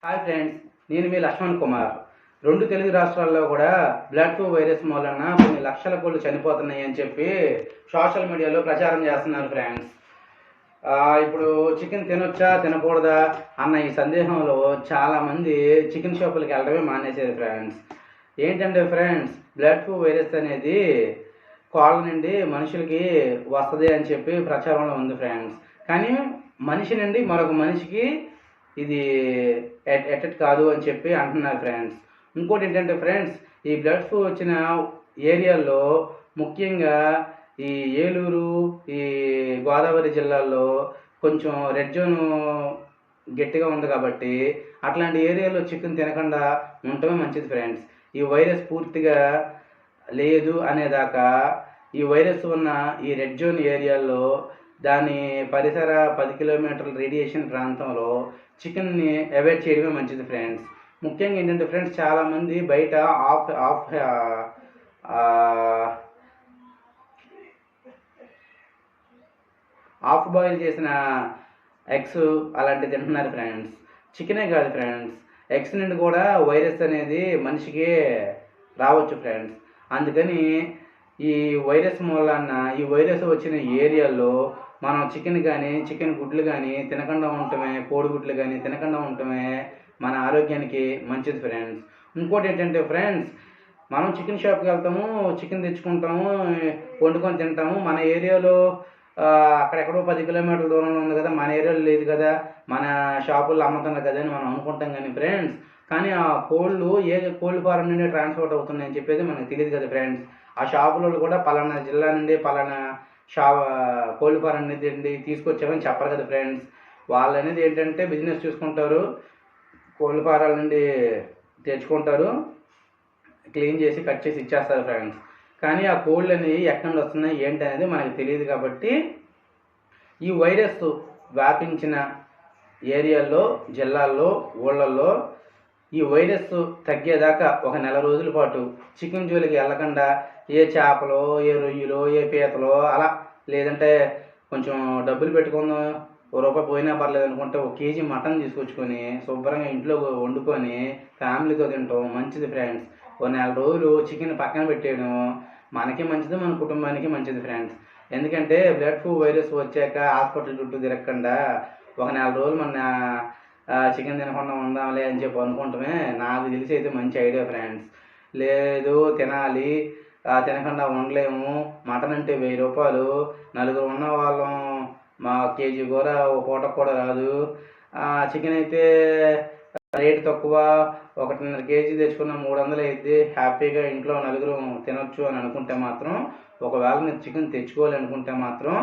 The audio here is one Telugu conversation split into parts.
హాయ్ ఫ్రెండ్స్, నేను మీ లక్ష్మణ్ కుమార్. రెండు తెలుగు రాష్ట్రాల్లో కూడా బ్లడ్ ఫ్లూ వైరస్ మూలన కొన్ని లక్షల కోళ్ళు చనిపోతున్నాయి అని చెప్పి సోషల్ మీడియాలో ప్రచారం చేస్తున్నారు ఫ్రెండ్స్. ఇప్పుడు చికెన్ తినొచ్చా తినకూడదా అన్న ఈ సందేహంలో చాలామంది చికెన్ షాపులకు వెళ్ళడమే మానేసేది ఫ్రెండ్స్. ఏంటంటే ఫ్రెండ్స్, బ్లడ్ ఫ్లూ వైరస్ అనేది కోళ్ళ నుండి మనుషులకి వస్తుంది అని చెప్పి ప్రచారంలో ఉంది ఫ్రెండ్స్. కానీ మనిషి నుండి మరొక మనిషికి ఇది ఎటెట్ కాదు అని చెప్పి అంటున్నారు ఫ్రెండ్స్. ఇంకోటి ఏంటంటే ఫ్రెండ్స్, ఈ బ్లడ్ ఫ్లూ వచ్చిన ఏరియాల్లో ముఖ్యంగా ఈ ఏలూరు, ఈ గోదావరి జిల్లాల్లో కొంచెం రెడ్ జోన్ గట్టిగా ఉంది కాబట్టి అట్లాంటి ఏరియాలో చికెన్ తినకుండా ఉండటమే మంచిది ఫ్రెండ్స్. ఈ వైరస్ పూర్తిగా లేదు అనేదాకా ఈ వైరస్ ఉన్న ఈ రెడ్ జోన్ ఏరియాల్లో దాని పరిసర 10 కిలోమీటర్ల రేడియేషన్ ప్రాంతంలో చికెన్ని అవాయిడ్ చేయడమే మంచిది ఫ్రెండ్స్. ముఖ్యంగా ఏంటంటే ఫ్రెండ్స్, చాలామంది బయట ఆఫ్ ఆఫ్ ఆఫ్ బాయిల్ చేసిన ఎగ్స్ అలాంటివి తింటున్నారు ఫ్రెండ్స్. చికెనే కాదు ఫ్రెండ్స్, ఎగ్స్ నుండి కూడా వైరస్ అనేది మనిషికి రావచ్చు ఫ్రెండ్స్. అందుకని ఈ వైరస్ మూలాన ఈ వైరస్ వచ్చిన ఏరియాల్లో మనం చికెన్ కానీ చికెన్ గుడ్లు కానీ తినకుండా ఉండటమే, కోడిగుడ్లు కానీ తినకుండా ఉండటమే మన ఆరోగ్యానికి మంచిది ఫ్రెండ్స్. ఇంకోటి ఏంటంటే ఫ్రెండ్స్, మనం చికెన్ షాప్కి వెళ్తాము, చికెన్ తెచ్చుకుంటాము, వండుకొని తింటాము. మన ఏరియాలో అక్కడెక్కడో 10 కిలోమీటర్ల దూరంలో ఉంది కదా, మన ఏరియాలో లేదు కదా, మన షాపుల్లో అమ్ముతున్నారు కదా అని మనం అనుకుంటాం. కానీ ఫ్రెండ్స్, కానీ ఆ కోళ్ళు ఏ కోళ్ళ ఫారం నుండి ట్రాన్స్పోర్ట్ అవుతున్నాయని చెప్పేది మనకు తెలియదు కదా ఫ్రెండ్స్. ఆ షాపులలో కూడా పలానా జిల్లా నుండి పలానా కోళ్ళ ఫారం అనేది తీసుకొచ్చామని చెప్పరు కదా ఫ్రెండ్స్. వాళ్ళు అనేది ఏంటంటే బిజినెస్ చూసుకుంటారు, కోళ్ళ ఫారాల నుండి తెచ్చుకుంటారు, క్లీన్ చేసి కట్ చేసి ఇచ్చేస్తారు ఫ్రెండ్స్. కానీ ఆ కోళ్ళు అనేవి ఎక్కడి నుండి వస్తున్నాయి ఏంటి అనేది మనకు తెలియదు. కాబట్టి ఈ వైరస్ వ్యాపించిన ఏరియాల్లో, జిల్లాల్లో, ఊళ్ళల్లో ఈ వైరస్ తగ్గేదాకా ఒక నెల రోజుల పాటు చికెన్ జోలికి వెళ్ళకుండా ఏ చేపలో, ఏ రొయ్యలో, ఏ పీతలో అలా, లేదంటే కొంచెం డబ్బులు పెట్టుకుందాం, ₹1 పోయినా పర్లేదు అనుకుంటే 1 కేజీ మటన్ తీసుకొచ్చుకొని శుభ్రంగా ఇంట్లో వండుకొని ఫ్యామిలీతో తింటాం మంచిది ఫ్రెండ్స్. ఒక నెల రోజులు చికెన్ పక్కన పెట్టేయడం మనకి మంచిది, మన కుటుంబానికి మంచిది ఫ్రెండ్స్. ఎందుకంటే బ్లడ్ ఫ్లూ వైరస్ వచ్చాక హాస్పిటల్ చుట్టూ తిరగకుండా ఒక నెల రోజులు మన చికెన్ తినకుండా ఉందాంలే అని చెప్పి అనుకుంటామే నాకు తెలిసి అయితే మంచి ఐడియా ఫ్రెండ్స్. లేదు తినాలి, తినకుండా ఉండలేము, మటన్ అంటే ₹1000, నలుగురు ఉన్న వాళ్ళం, మా కేజీ కూర ఒక పూటకు కూడా రాదు, చికెన్ అయితే రేటు తక్కువ, 1.5 కేజీ తెచ్చుకున్న 300 అయితే హ్యాపీగా ఇంట్లో నలుగురు తినొచ్చు అని అనుకుంటే మాత్రం, ఒకవేళ మీరు చికెన్ తెచ్చుకోవాలి అనుకుంటే మాత్రం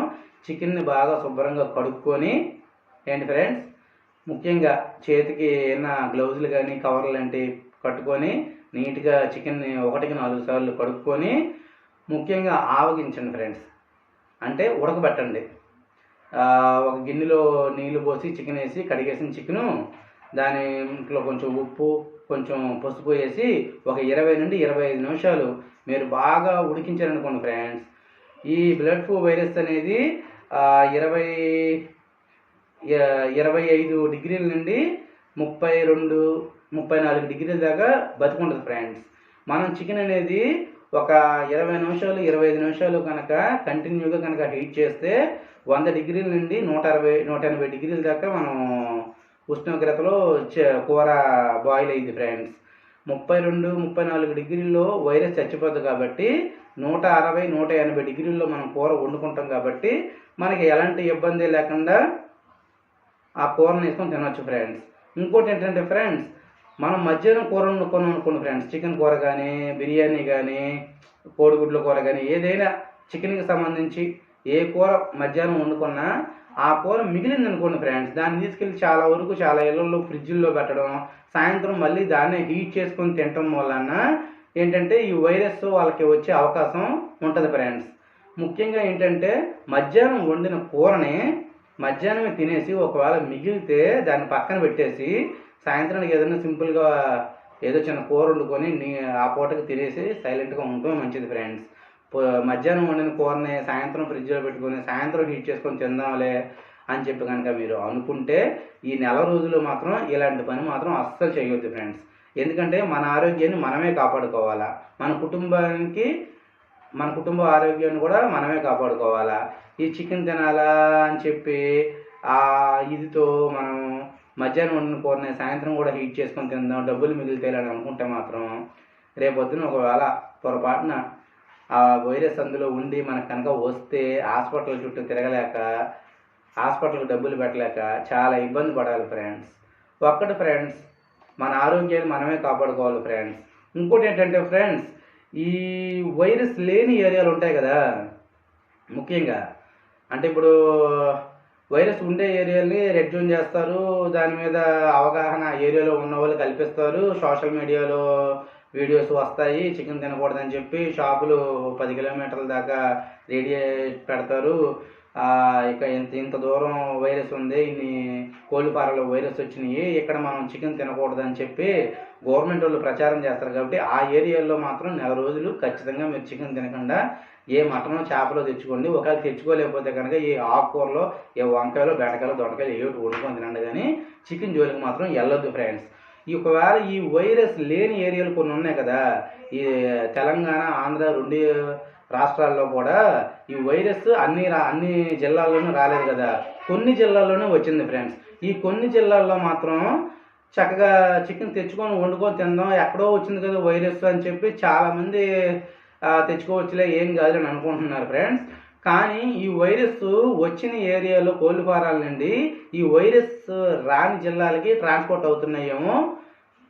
చికెన్ని బాగా శుభ్రంగా కడుక్కొని, ఏంటి ఫ్రెండ్స్, ముఖ్యంగా చేతికి ఏమైనా గ్లౌజులు కానీ కవర్లు లాంటివి కట్టుకొని నీట్గా చికెన్ని 1కి 4 సార్లు కడుక్కొని ముఖ్యంగా ఆవగించండి ఫ్రెండ్స్. అంటే ఉడకబెట్టండి. ఒక గిన్నెలో నీళ్లు పోసి చికెన్ వేసి కడిగేసిన చికెను దానిలో కొంచెం ఉప్పు, కొంచెం పసుపు వేసి ఒక 20 నుండి 25 నిమిషాలు మీరు బాగా ఉడికించారనుకోండి ఫ్రెండ్స్, ఈ బ్లడ్ ఫ్లూ వైరస్ అనేది 25 డిగ్రీల నుండి 32-34 డిగ్రీల దాకా బతుకుంటుంది ఫ్రెండ్స్. మనం చికెన్ అనేది ఒక 20 నిమిషాలు 25 నిమిషాలు కనుక కంటిన్యూగా కనుక హీట్ చేస్తే 100 డిగ్రీల నుండి 180 డిగ్రీల దాకా మనం ఉష్ణోగ్రతలో కూర బాయిల్ అయ్యింది ఫ్రెండ్స్. 32-34 డిగ్రీల్లో వైరస్ చచ్చిపోద్ది కాబట్టి 160-180 డిగ్రీల్లో మనం కూర వండుకుంటాం కాబట్టి మనకి ఎలాంటి ఇబ్బంది లేకుండా ఆ కూరను వేసుకొని తినవచ్చు ఫ్రెండ్స్. ఇంకోటి ఏంటంటే ఫ్రెండ్స్, మనం మధ్యాహ్నం కూర వండుకొని అనుకోండి ఫ్రెండ్స్, చికెన్ కూర కానీ, బిర్యానీ కానీ, కోడిగుడ్ల కూర కానీ, ఏదైనా చికెన్కి సంబంధించి ఏ కూర మధ్యాహ్నం వండుకున్నా ఆ కూర మిగిలింది అనుకోండి ఫ్రెండ్స్, దాన్ని తీసుకెళ్ళి చాలా ఇళ్లలో ఫ్రిడ్జ్లో పెట్టడం, సాయంత్రం మళ్ళీ దాన్నే హీట్ చేసుకొని తినటం వలన ఏంటంటే ఈ వైరస్ వాళ్ళకి వచ్చే అవకాశం ఉంటుంది ఫ్రెండ్స్. ముఖ్యంగా ఏంటంటే మధ్యాహ్నం వండిన కూరని మధ్యాహ్నమే తినేసి ఒకవేళ మిగిలితే దాన్ని పక్కన పెట్టేసి సాయంత్రానికి ఏదైనా సింపుల్గా ఏదో చిన్న కూర వండుకొని ఆ పూటకి తినేసి సైలెంట్గా ఉండటం మంచిది ఫ్రెండ్స్. మధ్యాహ్నం వండిన కూరని సాయంత్రం ఫ్రిడ్జ్లో పెట్టుకొని సాయంత్రం హీట్ చేసుకొని తిందాంలే అని చెప్పి కనుక మీరు అనుకుంటే ఈ నెల రోజులు మాత్రం ఇలాంటి పని మాత్రం అస్సలు చేయొద్దు ఫ్రెండ్స్. ఎందుకంటే మన ఆరోగ్యాన్ని మనమే కాపాడుకోవాలా, మన కుటుంబ ఆరోగ్యాన్ని కూడా మనమే కాపాడుకోవాలా. ఈ చికెన్ తినాలా అని చెప్పి ఇదితో మనం మధ్యాహ్నం వండిన కూరని సాయంత్రం కూడా హీట్ చేసుకొని తిందాం, డబ్బులు మిగిలితేయాలని అనుకుంటే మాత్రం రేపొద్దున ఒకవేళ పొరపాటున ఆ వైరస్ అందులో ఉండి మనకు కనుక వస్తే హాస్పిటల్ చుట్టూ తిరగలేక, హాస్పిటల్కి డబ్బులు పెట్టలేక చాలా ఇబ్బంది పడాలి ఫ్రెండ్స్. ఒక్కటి ఫ్రెండ్స్, మన ఆరోగ్యాన్ని మనమే కాపాడుకోవాలి ఫ్రెండ్స్. ఇంకోటి ఏంటంటే ఫ్రెండ్స్, ఈ వైరస్ లేని ఏరియాలు ఉంటాయి కదా, ముఖ్యంగా అంటే ఇప్పుడు వైరస్ ఉండే ఏరియాని రెడ్ జోన్ చేస్తారు, దాని మీద అవగాహన ఏరియాలో ఉన్న వాళ్ళు కల్పిస్తారు, సోషల్ మీడియాలో వీడియోస్ వస్తాయి చికెన్ తినకూడదని చెప్పి, షాపులు 10 కిలోమీటర్ల దాకా రేడియో పెడతారు. ఇక ఇంత దూరం వైరస్ ఉంది, ఇన్ని కోళ్ళ ఫారాల్లో వైరస్ వచ్చినాయి, ఇక్కడ మనం చికెన్ తినకూడదని చెప్పి గవర్నమెంట్ వాళ్ళు ప్రచారం చేస్తారు. కాబట్టి ఆ ఏరియాలో మాత్రం నెల రోజులు ఖచ్చితంగా మీరు చికెన్ తినకుండా ఏ మటనో చేపలో తెచ్చుకోండి. ఒకవేళ తెచ్చుకోలేకపోతే కనుక ఏ ఆకుకూరలో, ఏ వంకాయలో, బెండకాయలో, దొండకాయలు ఏమిటి వండుకొని తినండి, కానీ చికెన్ జోలికి మాత్రం వెళ్ళొద్దు ఫ్రెండ్స్. ఒకవేళ ఈ వైరస్ లేని ఏరియాలు కొన్ని ఉన్నాయి కదా, ఈ తెలంగాణ, ఆంధ్ర 2 రాష్ట్రాల్లో కూడా ఈ వైరస్ అన్ని జిల్లాల్లోనూ రాలేదు కదా, కొన్ని జిల్లాల్లోనే వచ్చింది ఫ్రెండ్స్. ఈ కొన్ని జిల్లాల్లో మాత్రం చక్కగా చికెన్ తెచ్చుకొని వండుకొని తిందాం, ఎక్కడో వచ్చింది కదా వైరస్ అని చెప్పి చాలామంది తెచ్చుకోవచ్చులే ఏం కాదు అని అనుకుంటున్నారు ఫ్రెండ్స్. కానీ ఈ వైరస్ వచ్చిన ఏరియాలో కోళ్ళ ఫారాల నుండి ఈ వైరస్ రాని జిల్లాలకి ట్రాన్స్పోర్ట్ అవుతున్నాయేమో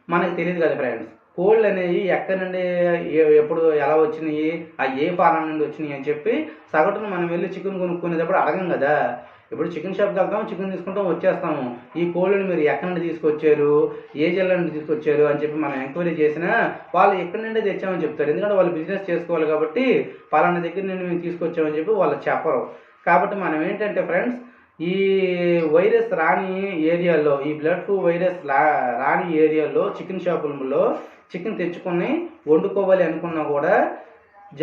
మనకు తెలియదు కదా ఫ్రెండ్స్. కోళ్ళు అనేవి ఎక్కడి నుండి ఎప్పుడు ఎలా వచ్చినాయి, ఏ ఫారం నుండి వచ్చినాయి అని చెప్పి సగటును మనం వెళ్ళి చికెన్ కొనుక్కునేటప్పుడు అడగం కదా. ఇప్పుడు చికెన్ షాప్కి వెళ్తాము, చికెన్ తీసుకుంటాం, వచ్చేస్తాము. ఈ కోళ్ళని మీరు ఎక్కడి నుండి తీసుకొచ్చారు, ఏ జిల్లా నుండి తీసుకొచ్చారు అని చెప్పి మనం ఎంక్వైరీ చేసినా వాళ్ళు ఎక్కడి నుండి తెచ్చామని చెప్తారు. ఎందుకంటే వాళ్ళు బిజినెస్ చేసుకోవాలి కాబట్టి పలానా దగ్గర నుండి మేము తీసుకొచ్చామని చెప్పి వాళ్ళు చెప్పరు. కాబట్టి మనం ఏంటంటే ఫ్రెండ్స్, ఈ వైరస్ రాని ఏరియాలో, ఈ బ్లడ్ ఫ్లూ వైరస్ రాని ఏరియాలో చికెన్ షాపులలో చికెన్ తెచ్చుకొని వండుకోవాలి అనుకున్నా కూడా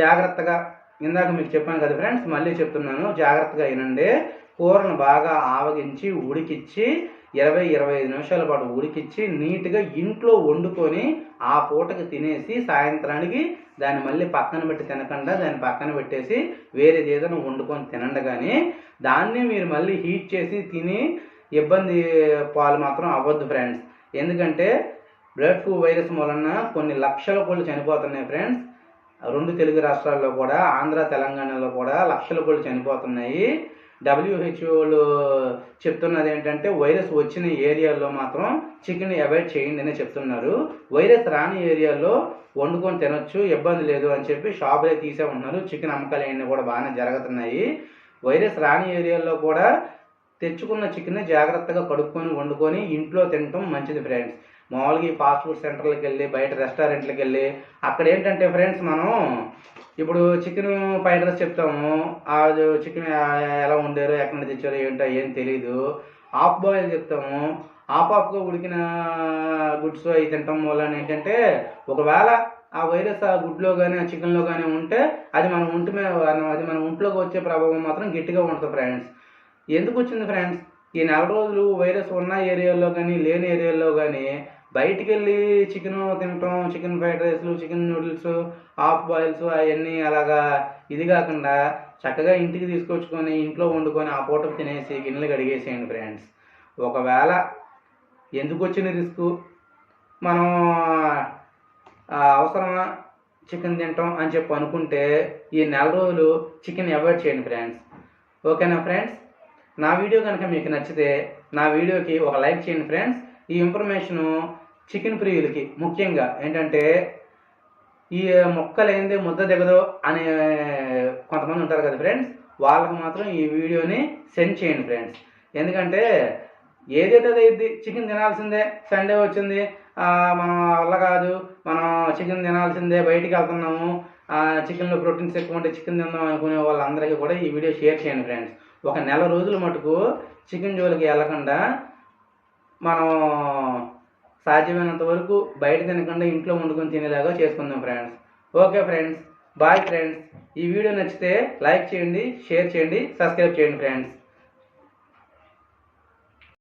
జాగ్రత్తగా, ఇందాక మీకు చెప్పాను కదా ఫ్రెండ్స్, మళ్ళీ చెప్తున్నాను, జాగ్రత్తగా వినండి. కూరను బాగా ఆవగించి ఉడికిచ్చి 20-25 నిమిషాల పాటు ఉడికిచ్చి నీట్గా ఇంట్లో వండుకొని ఆ పూటకి తినేసి సాయంత్రానికి దాన్ని మళ్ళీ పక్కన పెట్టి తినకుండా దాన్ని పక్కన పెట్టేసి వేరేది ఏదైనా వండుకొని తినండి. కానీ దాన్ని మీరు మళ్ళీ హీట్ చేసి తిని ఇబ్బంది పాలు మాత్రం అవ్వద్దు ఫ్రెండ్స్. ఎందుకంటే బ్లడ్ ఫ్లూ వైరస్ వలన కొన్ని లక్షల కోళ్ళు చనిపోతున్నాయి ఫ్రెండ్స్. 2 తెలుగు రాష్ట్రాల్లో కూడా, ఆంధ్ర తెలంగాణలో కూడా లక్షల కోళ్ళు చనిపోతున్నాయి. WHO చెప్తున్నది ఏంటంటే వైరస్ వచ్చిన ఏరియాలో మాత్రం చికెన్ అవాయిడ్ చేయండి అని చెప్తున్నారు. వైరస్ రాని ఏరియాలో వండుకొని తినొచ్చు, ఇబ్బంది లేదు అని చెప్పి షాపులే తీసే ఉంటున్నారు. చికెన్ అమ్మకాలు అవన్నీ కూడా బాగానే జరుగుతున్నాయి. వైరస్ రాని ఏరియాలో కూడా తెచ్చుకున్న చికెన్ జాగ్రత్తగా కడుక్కొని వండుకొని ఇంట్లో తినటం మంచిది ఫ్రెండ్స్. మామూలుగా ఈ ఫాస్ట్ ఫుడ్ సెంటర్లకు వెళ్ళి, బయట రెస్టారెంట్లకు వెళ్ళి అక్కడ ఏంటంటే ఫ్రెండ్స్, మనం ఇప్పుడు చికెన్ ఫ్రైడ్ రైస్ చెప్తాము, అది చికెన్ ఎలా వండారో, ఎక్కడ తెచ్చారో ఏంటో ఏం తెలీదు. హాఫ్ బాయిల్ చెప్తాము, హాఫ్గా ఉడికిన గుడ్స్ అవి తినటం వల్ల ఏంటంటే ఒకవేళ ఆ వైరస్ ఆ గుడ్లో కానీ ఆ చికెన్లో కానీ ఉంటే అది మన ఒంట్లోకి వచ్చే ప్రభావం మాత్రం గట్టిగా ఉంటుంది ఫ్రెండ్స్. ఎందుకు వచ్చింది ఫ్రెండ్స్, ఈ 4 రోజులు వైరస్ ఉన్న ఏరియాలో కానీ లేని ఏరియాలో కానీ బయటికి వెళ్ళి చికెన్ తినటం, చికెన్ ఫ్రైడ్ రైస్లు, చికెన్ నూడిల్స్, హాఫ్ బాయిల్స్ అవన్నీ అలాగా ఇది కాకుండా చక్కగా ఇంటికి తీసుకొచ్చుకొని ఇంట్లో వండుకొని ఆ పూటకు తినేసి గిన్నెలు కడిగేసేయండి ఫ్రెండ్స్. ఒకవేళ ఎందుకు వచ్చిన రిస్క్, మనం అవసరమా చికెన్ తింటాం అని చెప్పి అనుకుంటే ఈ 4 రోజులు చికెన్ అవాయిడ్ చేయండి ఫ్రెండ్స్. ఓకేనా ఫ్రెండ్స్? నా వీడియో కనుక మీకు నచ్చితే నా వీడియోకి ఒక లైక్ చేయండి ఫ్రెండ్స్. ఈ ఇన్ఫర్మేషను చికెన్ ప్రియులకి ముఖ్యంగా ఏంటంటే, ఈ మొక్కలేందే ముద్ద దిగదు అనే కొంతమంది ఉంటారు కదా ఫ్రెండ్స్, వాళ్ళకి మాత్రం ఈ వీడియోని సెండ్ చేయండి ఫ్రెండ్స్. ఎందుకంటే ఏదైతే అయింది, చికెన్ తినాల్సిందే, సండే వచ్చింది, మనం వల్ల కాదు, మనం చికెన్ తినాల్సిందే, బయటికి వెళ్తున్నాము, చికెన్లో ప్రోటీన్స్ ఎక్కువ ఉంటే చికెన్ తిందాం అనుకునే వాళ్ళందరికీ కూడా ఈ వీడియో షేర్ చేయండి ఫ్రెండ్స్. ఒక నెల రోజుల మటుకు చికెన్ జోలికి వెళ్ళకుండా మనం సాధ్యమైనంత వరకు బయట తినకుండా ఇంట్లో వండుకొని తినేలాగా చేసుకుందాం friends. Okay friends, bye friends. ఈ వీడియో నచ్చితే లైక్ చేయండి, షేర్ చేయండి, సబ్స్క్రైబ్ చేయండి ఫ్రెండ్స్.